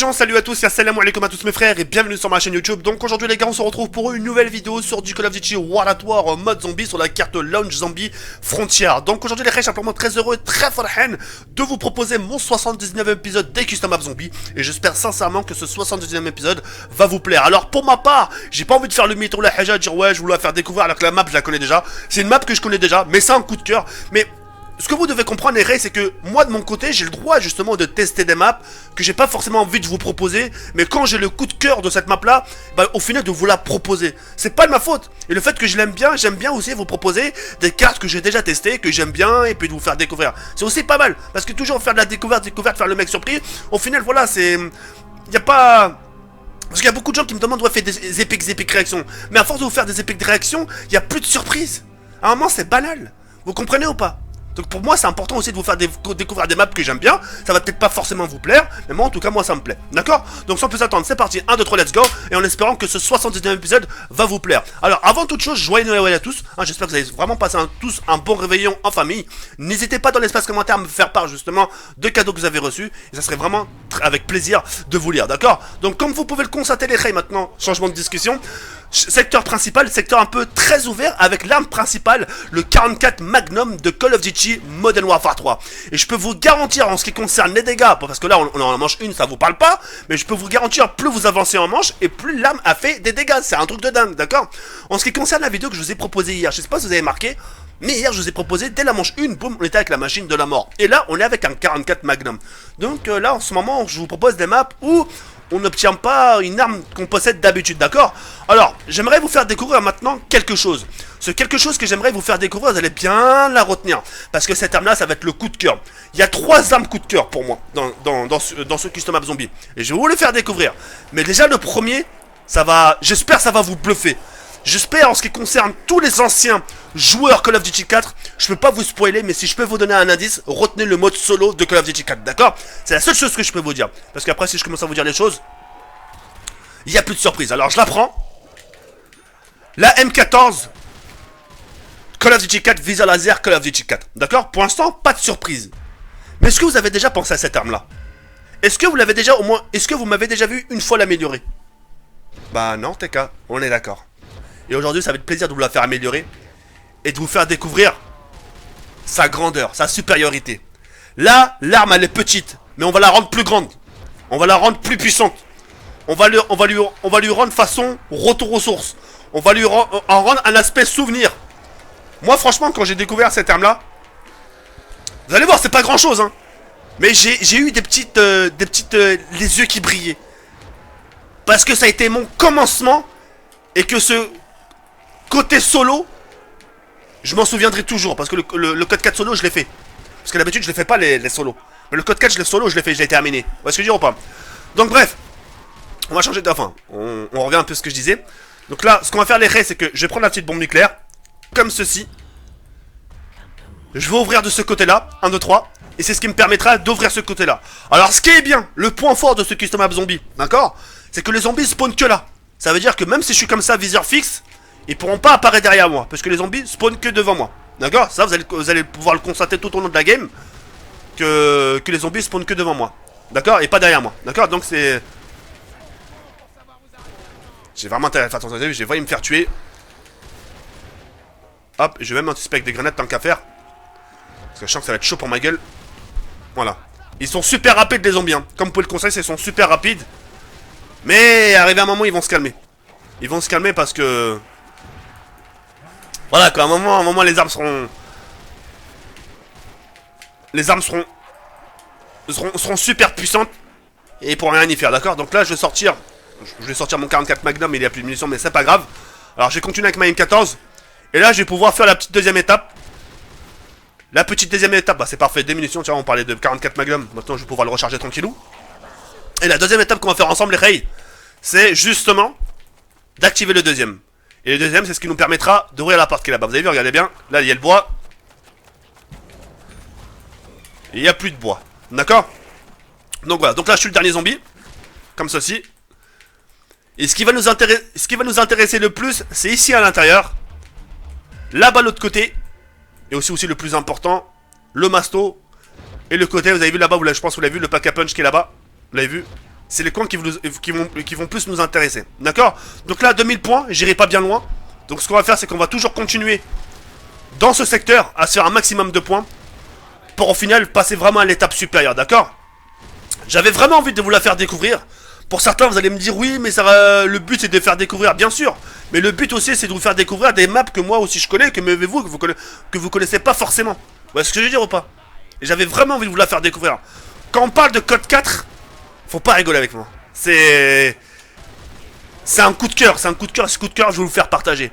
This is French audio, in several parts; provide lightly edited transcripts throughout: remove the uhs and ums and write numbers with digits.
gens, salut à tous et assalamu alaikum à tous mes frères et bienvenue sur ma chaîne YouTube. Donc aujourd'hui les gars, on se retrouve pour une nouvelle vidéo sur du Call of Duty World at War en mode zombie sur la carte Launch Zombie Frontier. Donc aujourd'hui les frères, je suis simplement très heureux et très farhan de vous proposer mon 79e épisode des Custom Map Zombie. Et j'espère sincèrement que ce 79e épisode va vous plaire. Alors pour ma part, j'ai pas envie de faire le mytho, la haja, dire ouais je voulais la faire découvrir alors que la map je la connais déjà. C'est une map que je connais déjà, mais c'est un coup de cœur. Mais ce que vous devez comprendre les raies, c'est que moi de mon côté j'ai le droit justement de tester des maps que j'ai pas forcément envie de vous proposer, mais quand j'ai le coup de cœur de cette map là, bah au final de vous la proposer. C'est pas de ma faute. Et le fait que je l'aime bien, j'aime bien aussi vous proposer des cartes que j'ai déjà testées, que j'aime bien, et puis de vous faire découvrir. C'est aussi pas mal, parce que toujours faire de la découverte, faire le mec surpris, au final voilà c'est... Y a pas... Parce qu'il y a beaucoup de gens qui me demandent, ouais, fais des épiques réactions. Mais à force de vous faire des épiques réactions, il y a plus de surprises. À un moment c'est banal. Vous comprenez ou pas? Donc pour moi c'est important aussi de vous faire découvrir des maps que j'aime bien. Ça va peut-être pas forcément vous plaire, mais moi en tout cas moi ça me plaît. D'accord? Donc sans plus attendre, c'est parti, 1, 2, 3, let's go. Et en espérant que ce 79e épisode va vous plaire. Alors avant toute chose, joyeux Noël à tous. J'espère que vous avez vraiment passé tous un bon réveillon en famille. N'hésitez pas dans l'espace commentaire à me faire part justement de cadeaux que vous avez reçus. Et ça serait vraiment avec plaisir de vous lire, d'accord? Donc comme vous pouvez le constater les rails maintenant, changement de discussion. Secteur principal, secteur un peu très ouvert avec l'arme principale, le 44 Magnum de Call of Duty Modern Warfare 3. Et je peux vous garantir en ce qui concerne les dégâts, parce que là on en manche une, ça vous parle pas, mais je peux vous garantir plus vous avancez en manche et plus l'arme a fait des dégâts. C'est un truc de dingue, d'accord? En ce qui concerne la vidéo que je vous ai proposée hier, je sais pas si vous avez marqué, mais hier je vous ai proposé, dès la manche 1, boum, on était avec la machine de la mort. Et là on est avec un 44 Magnum. Donc là en ce moment je vous propose des maps où on n'obtient pas une arme qu'on possède d'habitude, d'accord? Alors, j'aimerais vous faire découvrir maintenant quelque chose. Ce quelque chose que j'aimerais vous faire découvrir, vous allez bien la retenir. Parce que cette arme-là, ça va être le coup de cœur. Il y a 3 armes coup de cœur pour moi dans ce Custom Map Zombie. Et je vais vous le faire découvrir. Mais déjà, le premier, ça va... J'espère ça va vous bluffer. J'espère en ce qui concerne tous les anciens joueurs Call of Duty 4, je peux pas vous spoiler, mais si je peux vous donner un indice, retenez le mode solo de Call of Duty 4, d'accord? C'est la seule chose que je peux vous dire. Parce qu'après, si je commence à vous dire les choses, il n'y a plus de surprise. Alors, je la prends. La M14, Call of Duty 4, viseur laser, Call of Duty 4, d'accord? Pour l'instant, pas de surprise. Mais est-ce que vous avez déjà pensé à cette arme-là? Est-ce que vous l'avez déjà, au moins, est-ce que vous m'avez déjà vu une fois l'améliorer? Bah non, TK, on est d'accord. Et aujourd'hui, ça va être plaisir de vous la faire améliorer et de vous faire découvrir sa grandeur, sa supériorité. Là, l'arme, elle est petite, mais on va la rendre plus grande. On va la rendre plus puissante. On va lui rendre façon retour aux sources. On va lui en rendre un aspect souvenir. Moi, franchement, quand j'ai découvert cette arme-là, vous allez voir, c'est pas grand-chose, hein. Mais j'ai eu des petites, les yeux qui brillaient. Parce que ça a été mon commencement et que ce côté solo, je m'en souviendrai toujours. Parce que le code 4 solo, je l'ai fait. Parce que d'habitude, je ne fais pas les solos. Mais le code 4, je l'ai solo, je l'ai fait, je l'ai terminé. Vous voyez ce que je veux dire ou pas? Donc bref, on va changer de... Enfin, on revient un peu à ce que je disais. Donc là, ce qu'on va faire les raies, c'est que je vais prendre la petite bombe nucléaire. Comme ceci. Je vais ouvrir de ce côté-là. 1, 2, 3. Et c'est ce qui me permettra d'ouvrir ce côté-là. Alors, ce qui est bien, le point fort de ce Custom Map Zombie, d'accord? C'est que les zombies spawnent que là. Ça veut dire que même si je suis comme ça, viseur fixe, ils pourront pas apparaître derrière moi. Parce que les zombies spawnent que devant moi. D'accord? Ça, vous allez pouvoir le constater tout au long de la game. Que les zombies spawnent que devant moi. D'accord? Et pas derrière moi. D'accord? Donc c'est... J'ai vraiment intérêt à faire attention. Vous avez vu, j'ai failli me faire tuer. Hop, je vais même anticiper avec des grenades tant qu'à faire. Parce que je sens que ça va être chaud pour ma gueule. Voilà. Ils sont super rapides les zombies, hein. Comme vous pouvez le constater, ils sont super rapides. Mais arrivé à un moment, ils vont se calmer. Ils vont se calmer parce que... Voilà, qu'à un moment, les armes seront... Les armes seront super puissantes. Et ils pourront rien y faire, d'accord? Donc là, je vais sortir mon 44 Magnum, il n'y a plus de munitions, mais c'est pas grave. Alors, je vais continuer avec ma M14. Et là, je vais pouvoir faire la petite deuxième étape. La petite deuxième étape, bah c'est parfait, des munitions, tiens, on parlait de 44 Magnum. Maintenant, je vais pouvoir le recharger tranquillou. Et la deuxième étape qu'on va faire ensemble, les rails, c'est justement d'activer le deuxième. Et le deuxième, c'est ce qui nous permettra d'ouvrir la porte qui est là-bas. Vous avez vu, regardez bien. Là, il y a le bois. Et il n'y a plus de bois. D'accord? Donc voilà. Donc là, je suis le dernier zombie. Comme ceci. Et ce qui va nous intéresser le plus, c'est ici à l'intérieur. Là-bas, l'autre côté. Et aussi le plus important, le masto. Et le côté, vous avez vu là-bas, je pense que vous l'avez vu, le pack à punch qui est là-bas. Vous l'avez vu? c'est les coins qui vont plus nous intéresser. D'accord? Donc là, 2000 points, j'irai pas bien loin. Donc ce qu'on va faire, c'est qu'on va toujours continuer dans ce secteur à se faire un maximum de points pour au final passer vraiment à l'étape supérieure. D'accord? J'avais vraiment envie de vous la faire découvrir. Pour certains, vous allez me dire, oui, mais ça, le but c'est de faire découvrir, bien sûr. Mais le but aussi, c'est de vous faire découvrir des maps que moi aussi je connais, que vous, que vous connaissez pas forcément. Vous voyez ce que je veux dire ou pas? Et j'avais vraiment envie de vous la faire découvrir. Quand on parle de code 4, faut pas rigoler avec moi. C'est un coup de cœur, c'est un coup de cœur, ce coup de cœur, je vais vous le faire partager.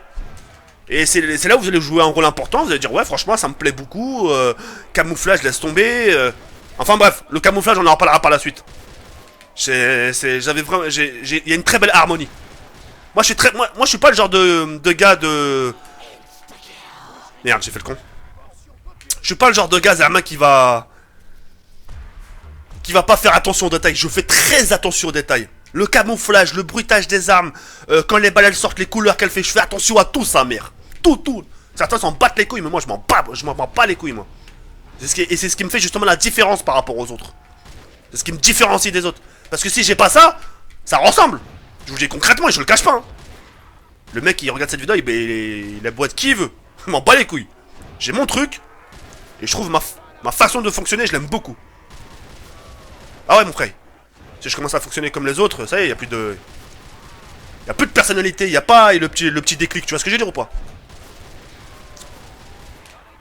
Et c'est là où vous allez jouer un rôle important, vous allez dire, ouais, franchement, ça me plaît beaucoup, camouflage, laisse tomber. Enfin bref, le camouflage, on en reparlera par la suite. J'avais vraiment, il y a une très belle harmonie. Moi, je suis pas le genre de gars de... Merde, j'ai fait le con. Je suis pas le genre de gars, Zermain, qui va pas faire attention aux détails. Je fais très attention aux détails. Le camouflage, le bruitage des armes, quand les balles elles sortent, les couleurs qu'elles font, je fais attention à tout ça, mère. Tout. Certains s'en battent les couilles, mais moi je m'en bats les couilles, moi. Et c'est ce qui me fait justement la différence par rapport aux autres. C'est ce qui me différencie des autres. Parce que si j'ai pas ça, ça ressemble. Je vous dis concrètement et je le cache pas. Hein. Le mec qui regarde cette vidéo, il a beau être qui il veut. Je m'en bats les couilles. J'ai mon truc. Et je trouve ma façon de fonctionner, je l'aime beaucoup. Ah ouais, mon frère. Si je commence à fonctionner comme les autres, ça y est, il y a plus de... Il y a plus de personnalité, il n'y a pas le petit déclic, tu vois ce que je veux dire ou pas?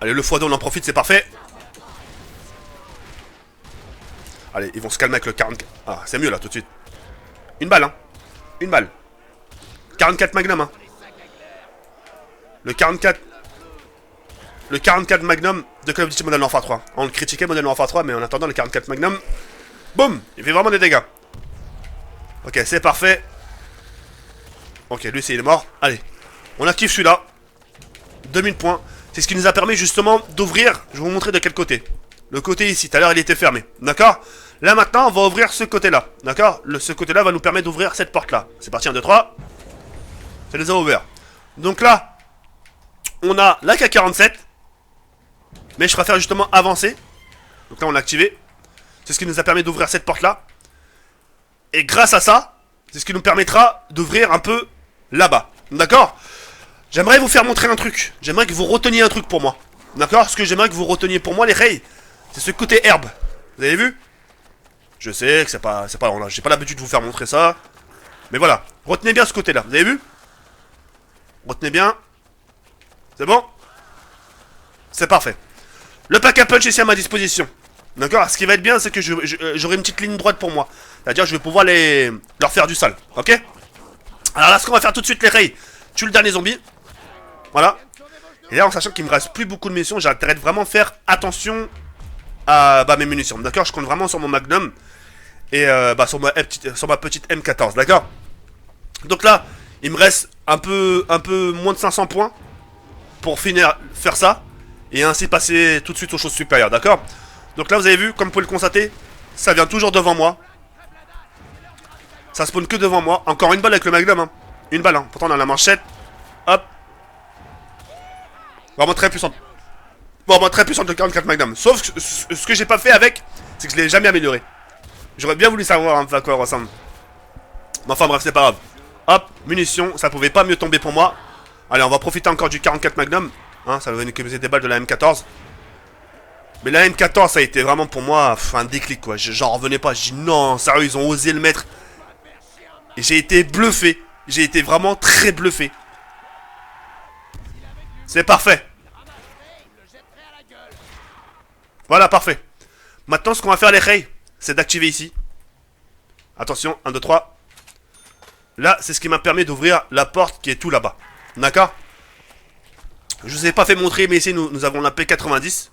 Allez, le x2, on en profite, c'est parfait. Allez, ils vont se calmer avec le 44. Ah, c'est mieux là, tout de suite. Une balle, hein. Une balle. 44 Magnum, hein. Le 44 Magnum de Call of Duty Modern Warfare 3. On le critiquait Modern Warfare 3, mais en attendant, le 44 Magnum... Boum! Il fait vraiment des dégâts. Ok, c'est parfait. Ok, lui, il est mort. Allez, on active celui-là. 2000 points. C'est ce qui nous a permis justement d'ouvrir. Je vais vous montrer de quel côté. Le côté ici, tout à l'heure, il était fermé. D'accord? Là, maintenant, on va ouvrir ce côté-là. D'accord? Ce côté-là va nous permettre d'ouvrir cette porte-là. C'est parti, 1, 2, 3. Ça les a ouverts. Donc là, on a la K47. Mais je préfère justement avancer. Donc là, on l'a activé. C'est ce qui nous a permis d'ouvrir cette porte-là. Et grâce à ça, c'est ce qui nous permettra d'ouvrir un peu là-bas. D'accord? J'aimerais vous faire montrer un truc. J'aimerais que vous reteniez un truc pour moi. D'accord? Ce que j'aimerais que vous reteniez pour moi, les rails, c'est ce côté herbe. Vous avez vu? Je sais que j'ai pas l'habitude de vous faire montrer ça. Mais voilà. Retenez bien ce côté-là. Vous avez vu? Retenez bien. C'est bon? C'est parfait. Le pack à punch ici à ma disposition. D'accord? Ce qui va être bien, c'est que j'aurai une petite ligne droite pour moi. C'est-à-dire, je vais pouvoir leur faire du sale. Ok? Alors là, ce qu'on va faire tout de suite, les rails. Tue le dernier zombie. Voilà. Et là, en sachant qu'il me reste plus beaucoup de munitions, j'ai intérêt de vraiment faire attention à mes munitions. D'accord? Je compte vraiment sur mon Magnum. Et sur ma petite M14. D'accord? Donc là, il me reste un peu moins de 500 points pour faire ça. Et ainsi passer tout de suite aux choses supérieures. D'accord? Donc là, vous avez vu, comme vous pouvez le constater, ça vient toujours devant moi. Ça spawn que devant moi. Encore une balle avec le Magnum. Hein. Une balle. Hein. Pourtant, on a la manchette. Hop. Vraiment très puissante. Vraiment très puissante le 44 Magnum. Sauf que ce que j'ai pas fait avec, c'est que je l'ai jamais amélioré. J'aurais bien voulu savoir à quoi il ressemble. Mais enfin bref, c'est pas grave. Hop, munitions. Ça pouvait pas mieux tomber pour moi. Allez, on va profiter encore du 44 Magnum. Hein, ça va nous économiser des balles de la M14. Mais la M14, ça a été vraiment pour moi un déclic, quoi. J'en revenais pas. J'ai dit non, sérieux, ils ont osé le mettre. Et j'ai été bluffé. J'ai été vraiment très bluffé. C'est parfait. Voilà, parfait. Maintenant, ce qu'on va faire, les rails, c'est d'activer ici. Attention, 1, 2, 3. Là, c'est ce qui m'a permis d'ouvrir la porte qui est tout là-bas. D'accord? Je vous ai pas fait montrer, mais ici, nous avons la P90.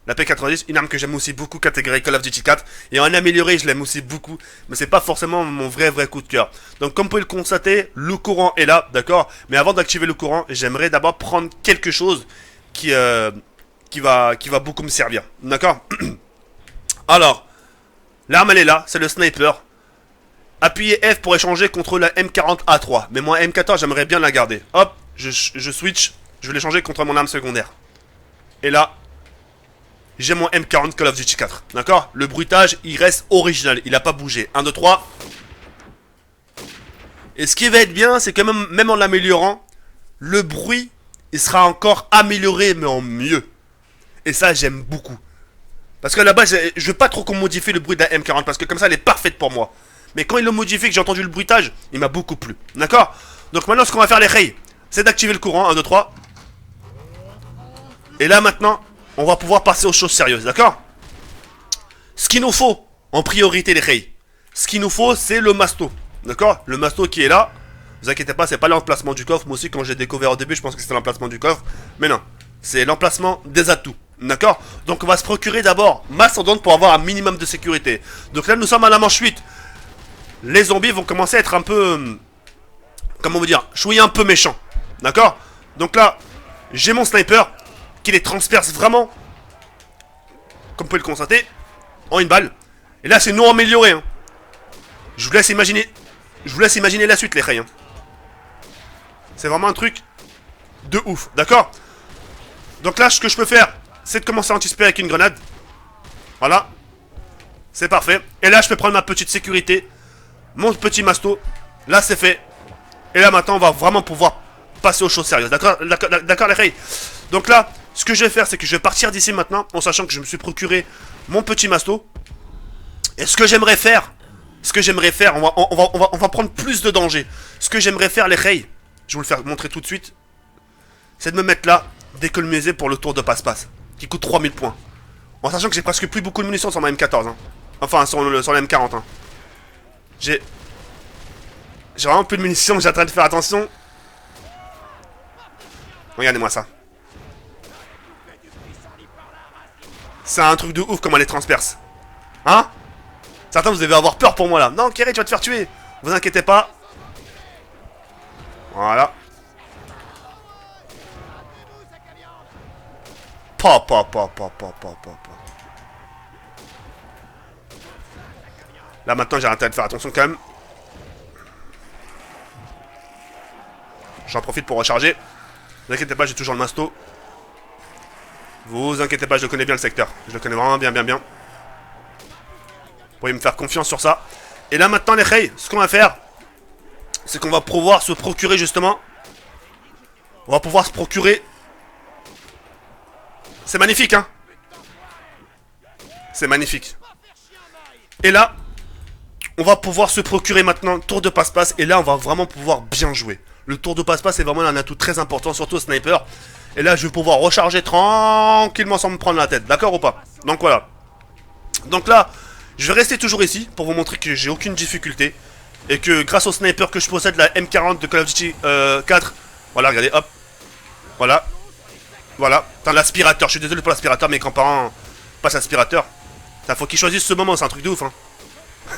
La P90, une arme que j'aime aussi beaucoup, catégorie Call of Duty 4. Et en amélioré, je l'aime aussi beaucoup. Mais c'est pas forcément mon vrai coup de cœur. Donc comme vous pouvez le constater, le courant est là, d'accord? Mais avant d'activer le courant, j'aimerais d'abord prendre quelque chose qui va beaucoup me servir. D'accord? Alors, l'arme elle est là, c'est le sniper. Appuyez F pour échanger contre la M40A3. Mais moi, M14, j'aimerais bien la garder. Hop, je switch. Je vais l'échanger contre mon arme secondaire. Et là... j'ai mon M40 Call of Duty 4, d'accord? Le bruitage, il reste original, il a pas bougé. 1, 2, 3. Et ce qui va être bien, c'est que même en l'améliorant, le bruit, il sera encore amélioré, mais en mieux. Et ça, j'aime beaucoup. Parce que là-bas, je veux pas trop qu'on modifie le bruit de la M40, parce que comme ça, elle est parfaite pour moi. Mais quand il le modifie, que j'ai entendu le bruitage, il m'a beaucoup plu. D'accord? Donc maintenant, ce qu'on va faire, les rails, c'est d'activer le courant. 1, 2, 3. Et là, maintenant, on va pouvoir passer aux choses sérieuses. D'accord? Ce qu'il nous faut, en priorité, les rails, ce qu'il nous faut, c'est le masto. D'accord? Le masto qui est là. Vous inquiétez pas, c'est pas l'emplacement du coffre. Moi aussi, quand j'ai découvert au début, je pense que c'était l'emplacement du coffre. Mais non, c'est l'emplacement des atouts. D'accord? Donc on va se procurer d'abord Mastodonte pour avoir un minimum de sécurité. Donc là, nous sommes à la manche 8. Les zombies vont commencer à être un peu... comment vous dire? Chouiller un peu méchant. D'accord? Donc là, j'ai mon sniper qui les transperce vraiment, comme vous pouvez le constater, en une balle. Et là, c'est non amélioré. Hein. Je vous laisse imaginer la suite, les rails. Hein. C'est vraiment un truc de ouf. D'accord? Donc là, ce que je peux faire, c'est de commencer à anticiper avec une grenade. Voilà. C'est parfait. Et là, je peux prendre ma petite sécurité. Mon petit masto. Là, c'est fait. Et là, maintenant, on va vraiment pouvoir passer aux choses sérieuses. D'accord, les rails. Donc là, ce que je vais faire, c'est que je vais partir d'ici maintenant, en sachant que je me suis procuré mon petit masto. Et ce que j'aimerais faire, on va prendre plus de danger. Ce que j'aimerais faire, les rails, je vais vous le faire montrer tout de suite, c'est de me mettre là, d'économiser pour le tour de passe-passe, qui coûte 3000 points. En sachant que j'ai presque plus beaucoup de munitions sur ma M14. Hein. Enfin, sur la M40. Hein. J'ai vraiment plus de munitions, j'ai en train de faire attention. Regardez-moi ça. C'est un truc de ouf comment elle les transperce. Hein? Certains, vous devez avoir peur pour moi là. Non, Kerry, tu vas te faire tuer. Vous inquiétez pas. Voilà. Pa. Là maintenant, j'ai intérêt de faire attention quand même. J'en profite pour recharger. Vous inquiétez pas, j'ai toujours le masto. Vous inquiétez pas, je connais bien le secteur. Je le connais vraiment bien. Vous pouvez me faire confiance sur ça. Et là maintenant, les rails, ce qu'on va faire, c'est qu'on va pouvoir se procurer justement. On va pouvoir se procurer. C'est magnifique, hein? C'est magnifique. Et là, on va pouvoir se procurer maintenant tour de passe-passe. Et là, on va vraiment pouvoir bien jouer. Le tour de passe-passe est vraiment un atout très important, surtout au sniper. Et là, je vais pouvoir recharger tranquillement sans me prendre la tête. D'accord ou pas? Donc voilà. Donc là, je vais rester toujours ici pour vous montrer que j'ai aucune difficulté. Et que grâce au sniper que je possède, la M40 de Call of Duty 4. Voilà, regardez, hop. Voilà. Voilà. Putain, l'aspirateur. Je suis désolé pour l'aspirateur, mes grands-parents passent l'aspirateur. Ça, faut qu'ils choisissent ce moment, c'est un truc de ouf. Hein.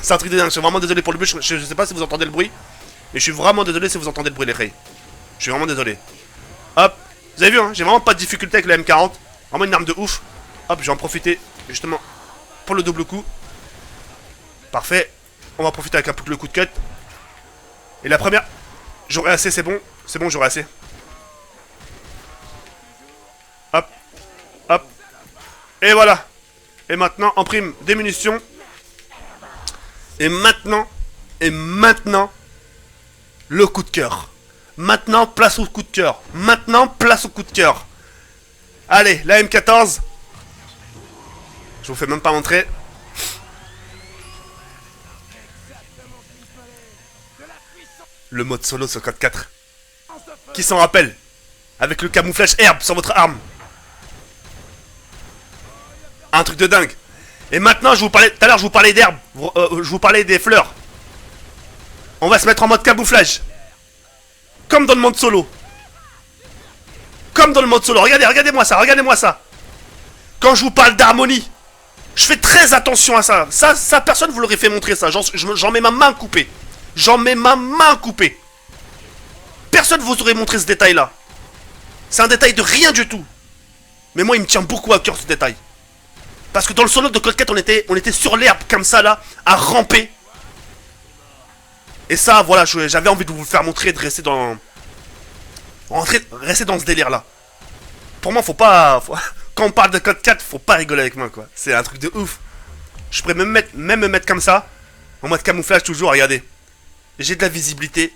C'est un truc de dingue. Je suis vraiment désolé pour le bruit. Je sais pas si vous entendez le bruit. Mais je suis vraiment désolé si vous entendez le bruit, les rails. Je suis vraiment désolé. Hop. Vous avez vu, hein, j'ai vraiment pas de difficulté avec la M40. Vraiment une arme de ouf. Hop, je vais en profiter justement pour le double coup. Parfait. On va profiter avec un peu le coup de cut. Et la première, j'aurai assez, c'est bon. C'est bon, j'aurai assez. Hop. Hop. Et voilà. Et maintenant, en prime des munitions. Et maintenant, le coup de cœur. Maintenant, place au coup de cœur. Allez, la M14. Je vous fais même pas montrer. Le mode solo sur code 4. Qui s'en rappelle? Avec le camouflage herbe sur votre arme. Un truc de dingue. Et maintenant, tout à l'heure, je vous parlais d'herbe. Je vous parlais des fleurs. On va se mettre en mode camouflage. Comme dans le mode solo. Regardez-moi ça. Quand je vous parle d'harmonie, je fais très attention à ça. Ça, personne vous l'aurait fait montrer ça. J'en mets ma main coupée. Personne vous aurait montré ce détail-là. C'est un détail de rien du tout. Mais moi, il me tient beaucoup à cœur ce détail. Parce que dans le solo de Code 4, on était sur l'herbe comme ça, là, à ramper. Et ça, voilà, j'avais envie de vous le faire montrer, de rester dans... Rester dans ce délire-là. Pour moi, faut pas... Quand on parle de Code 4, faut pas rigoler avec moi, quoi. C'est un truc de ouf. Je pourrais même me mettre comme ça, en mode camouflage toujours, regardez. J'ai de la visibilité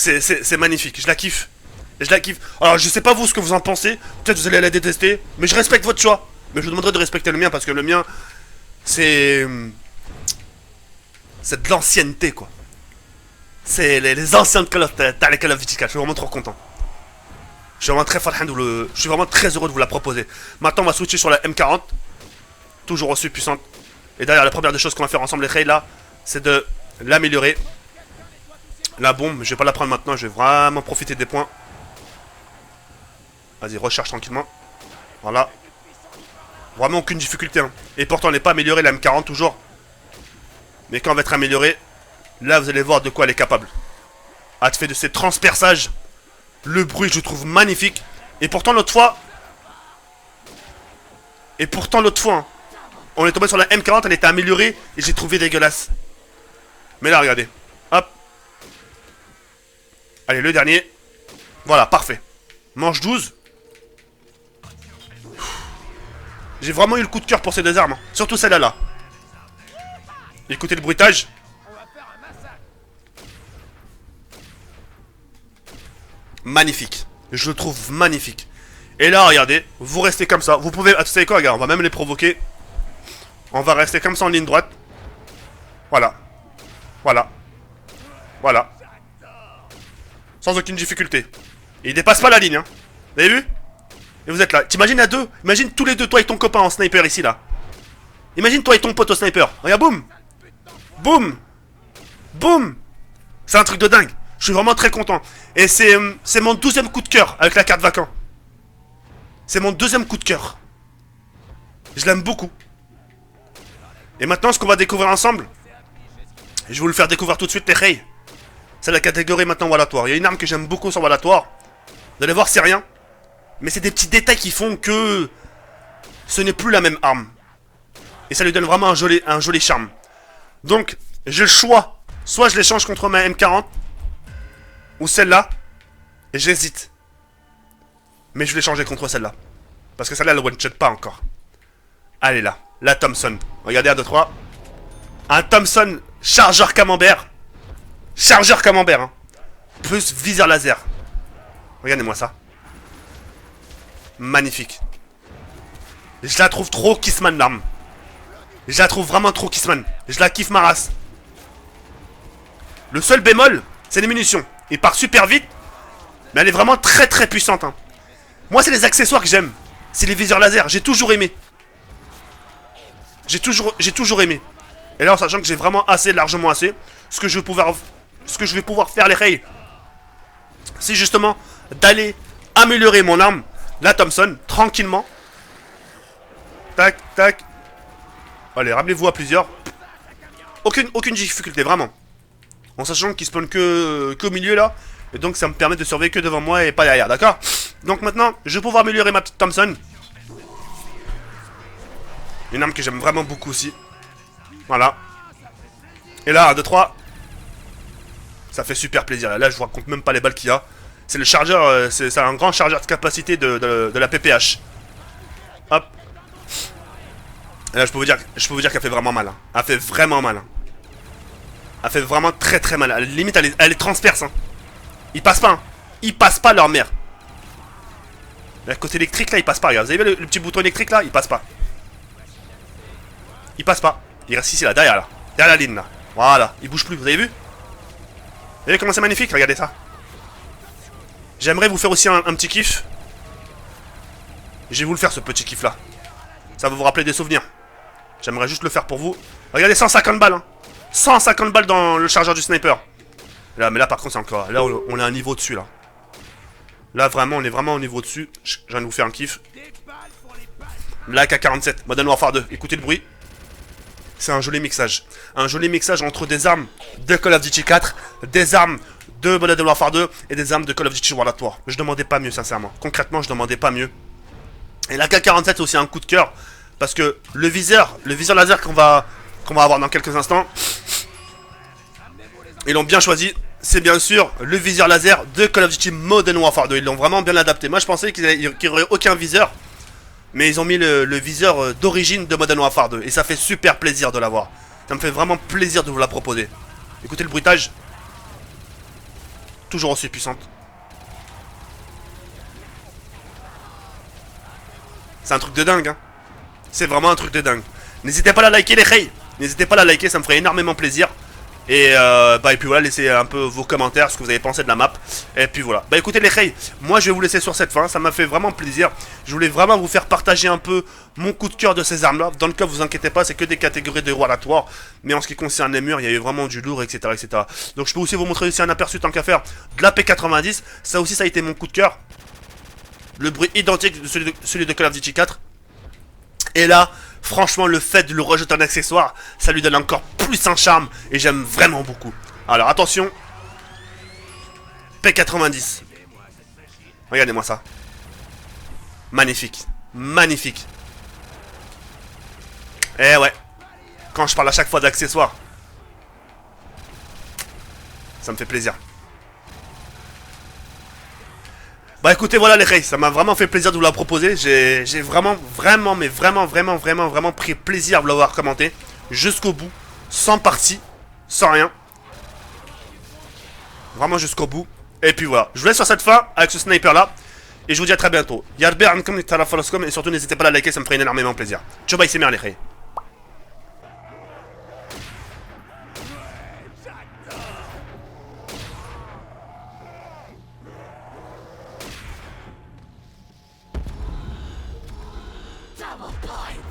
C'est magnifique, je la kiffe. Je la kiffe. Alors je sais pas vous ce que vous en pensez, peut-être vous allez la détester, mais je respecte votre choix. Mais je vous demanderai de respecter le mien parce que le mien, c'est... C'est de l'ancienneté quoi. C'est les anciens de Call of Duty 4, je suis vraiment trop content. Je suis vraiment très fan je suis vraiment très heureux de vous la proposer. Maintenant on va switcher sur la M40. Toujours aussi puissante. Et derrière la première des choses qu'on va faire ensemble les rails là, c'est de l'améliorer. La bombe, je vais pas la prendre maintenant, je vais vraiment profiter des points. Vas-y, recharge tranquillement. Voilà. Vraiment aucune difficulté hein. Et pourtant elle n'est pas améliorée la M40 toujours. Mais quand elle va être améliorée, là vous allez voir de quoi elle est capable. À te faire de ces transperçages. Le bruit je le trouve magnifique. Et pourtant l'autre fois... hein, on est tombé sur la M40, elle était améliorée. Et j'ai trouvé dégueulasse. Mais là regardez. Hop. Allez le dernier. Voilà, parfait. Manche 12. J'ai vraiment eu le coup de cœur pour ces deux armes. Surtout celle-là là. Écoutez le bruitage. Magnifique. Je le trouve magnifique. Et là, regardez, vous restez comme ça. Vous pouvez... Ah, vous savez quoi, regarde, on va même les provoquer. On va rester comme ça en ligne droite. Voilà. Voilà. Voilà. Sans aucune difficulté. Et il dépasse pas la ligne, hein. Vous avez vu? Et vous êtes là. T'imagines à deux? Imagine tous les deux, toi et ton copain en sniper ici, là. Imagine toi et ton pote au sniper. Regarde, boum. Boum. Boum. C'est un truc de dingue. Je suis vraiment très content. Et c'est mon 12e coup de cœur avec la carte vacant. C'est mon 2e coup de cœur. Je l'aime beaucoup. Et maintenant, ce qu'on va découvrir ensemble, je vais vous le faire découvrir tout de suite, les Rey. C'est la catégorie maintenant Wallatoire. Il y a une arme que j'aime beaucoup sur Wallatoire. Vous allez voir, c'est rien. Mais c'est des petits détails qui font que ce n'est plus la même arme. Et ça lui donne vraiment un joli charme. Donc, j'ai le choix. Soit je l'échange contre ma M40. Ou celle-là. Et j'hésite. Mais je vais changer contre celle-là. Parce que celle-là, elle one-shot pas encore. Allez là. La Thompson. Regardez, 1, 2, 3. Un Thompson chargeur camembert. Chargeur camembert, hein. Plus viseur laser. Regardez-moi ça. Magnifique. Je la trouve trop Kissman, l'arme. Je la trouve vraiment trop Kissman. Je la kiffe ma race. Le seul bémol, c'est les munitions. Il part super vite. Mais elle est vraiment très très puissante, hein. Moi, c'est les accessoires que j'aime. C'est les viseurs laser. J'ai toujours aimé. J'ai toujours aimé. Et là, en sachant que j'ai vraiment assez, largement assez, ce que je vais pouvoir faire, les Rey, c'est justement d'aller améliorer mon arme, la Thompson, tranquillement. Tac, tac. Allez, ramenez-vous à plusieurs. Aucune difficulté, vraiment. En sachant qu'il spawn qu'au milieu, là. Et donc, ça me permet de surveiller que devant moi et pas derrière, d'accord? Donc maintenant, je vais pouvoir améliorer ma petite Thompson. Une arme que j'aime vraiment beaucoup aussi. Voilà. Et là, 1, 2, 3. Ça fait super plaisir. Là, je vous raconte même pas les balles qu'il y a. C'est le chargeur, c'est un grand chargeur de capacité de la PPH. Hop. Et là, je peux vous dire qu'elle fait vraiment mal, hein. Elle fait vraiment mal, hein. Elle fait vraiment très très mal. À la limite, elle est transperce, hein. Ils passent pas, hein. Ils passent pas leur mère. Le côté électrique, là, il passe pas. Regarde, vous avez vu le petit bouton électrique, là? Il passe pas. Il passe pas. Il reste ici, là, derrière, là. Derrière la ligne, là. Voilà. Il bouge plus, vous avez vu? Vous voyez comment c'est magnifique? Regardez ça. J'aimerais vous faire aussi un petit kiff. Je vais vous le faire, ce petit kiff, là. Ça va vous rappeler des souvenirs. J'aimerais juste le faire pour vous. Regardez, 150 balles, hein. 150 balles dans le chargeur du sniper. Là, mais là, par contre, c'est encore... Là, on est à un niveau dessus, là. Là, vraiment, on est vraiment au niveau dessus. Je viens de vous faire un kiff. La AK-47, Modern Warfare 2. Écoutez le bruit. C'est un joli mixage. Un joli mixage entre des armes de Call of Duty 4, des armes de Modern Warfare 2 et des armes de Call of Duty World at War. Je demandais pas mieux, sincèrement. Concrètement, je demandais pas mieux. Et la AK-47, c'est aussi un coup de cœur. Parce que le viseur laser qu'on va avoir dans quelques instants, ils l'ont bien choisi. C'est bien sûr le viseur laser de Call of Duty Modern Warfare 2. Ils l'ont vraiment bien adapté. Moi, je pensais qu'il n'y aurait aucun viseur. Mais ils ont mis le viseur d'origine de Modern Warfare 2. Et ça fait super plaisir de l'avoir. Ça me fait vraiment plaisir de vous la proposer. Écoutez le bruitage. Toujours aussi puissante. C'est un truc de dingue, hein. C'est vraiment un truc de dingue. N'hésitez pas à la liker les reys. N'hésitez pas à la liker, ça me ferait énormément plaisir. Et puis voilà, laissez un peu vos commentaires, ce que vous avez pensé de la map. Et puis voilà. Bah écoutez les reys, moi je vais vous laisser sur cette fin, ça m'a fait vraiment plaisir. Je voulais vraiment vous faire partager un peu mon coup de cœur de ces armes-là. Dans le cas, vous inquiétez pas, c'est que des catégories de War. Mais en ce qui concerne les murs, il y a eu vraiment du lourd, etc., etc. Donc je peux aussi vous montrer aussi un aperçu tant qu'à faire de la P90. Ça aussi, ça a été mon coup de cœur. Le bruit identique de celui de Call of Duty 4. Et là, franchement, le fait de le rejeter en accessoire, ça lui donne encore plus un charme. Et j'aime vraiment beaucoup. Alors, attention. P90. Regardez-moi ça. Magnifique. Magnifique. Eh ouais. Quand je parle à chaque fois d'accessoires, ça me fait plaisir. Bah écoutez, voilà les reys, ça m'a vraiment fait plaisir de vous la proposer. J'ai vraiment pris plaisir à vous l'avoir commenté jusqu'au bout, sans partie, sans rien. Vraiment jusqu'au bout. Et puis voilà, je vous laisse sur cette fin avec ce sniper là. Et je vous dis à très bientôt. Et surtout n'hésitez pas à la liker, ça me ferait énormément plaisir. Ciao bye, c'est bien les reys. Double point!